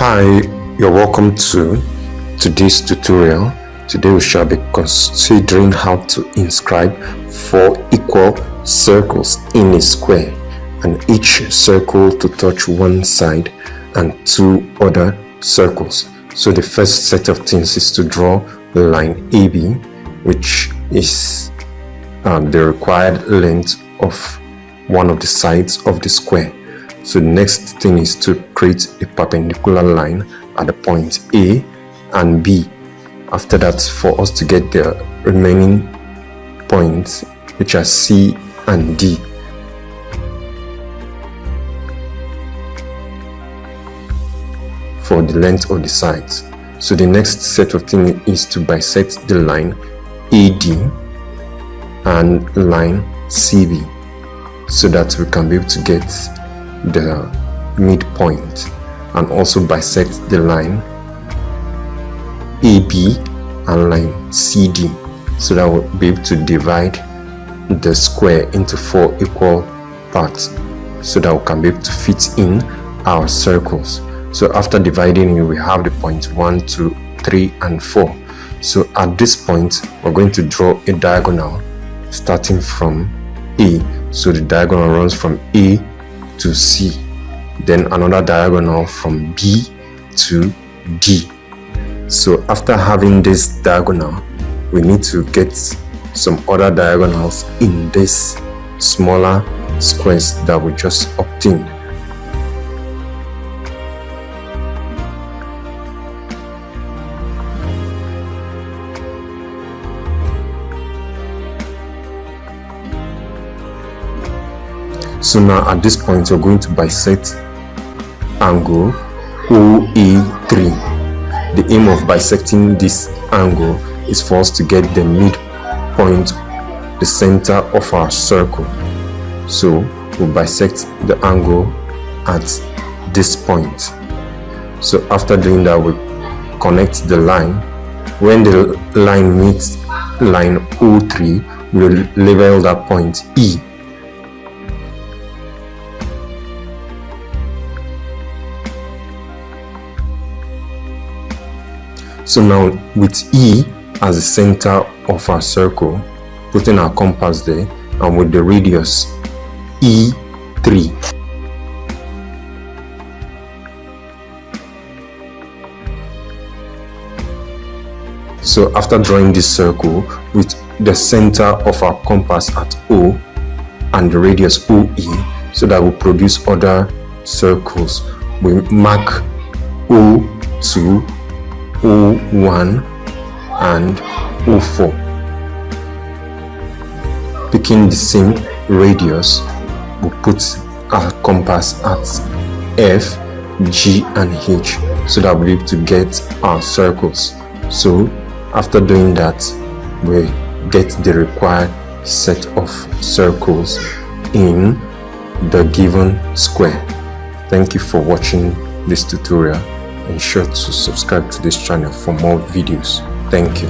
Hi, you're welcome to today's tutorial. Today we shall be considering how to inscribe 4 equal circles in a square, and each circle to touch one side and 2 other circles. So the first set of things is to draw the line AB, which is the required length of one of the sides of the square. So the next thing is to create a perpendicular line at the point A and B. After that, for us to get the remaining points, which are C and D. For the length of the sides. So the next set of things is to bisect the line AD and line CB, so that we can be able to get the midpoint, and also bisect the line AB and line CD, so that we'll be able to divide the square into 4 equal parts, so that we can be able to fit in our circles. So after dividing it, we have the points 1, 2, 3 and 4. So at this point, we're going to draw a diagonal starting from A. So the diagonal runs from A to C, then another diagonal from B to D. So after having this diagonal, we need to get some other diagonals in this smaller squares that we just obtained. So now at this point, we're going to bisect angle OA3. The aim of bisecting this angle is for us to get the midpoint, the center of our circle. So we'll bisect the angle at this point. So after doing that, we connect the line. When the line meets line O3, we'll label that point E. So now with E as the center of our circle, putting our compass there, and with the radius E3. So after drawing this circle with the center of our compass at O and the radius OE, so that will produce other circles, we mark O2, O1 and O4, picking the same radius. We'll put our compass at F, G and H, so that we'll be able to get our circles. So after doing that, we get the required set of circles in the given square. Thank you for watching this tutorial. Ensure to subscribe to this channel for more videos. Thank you.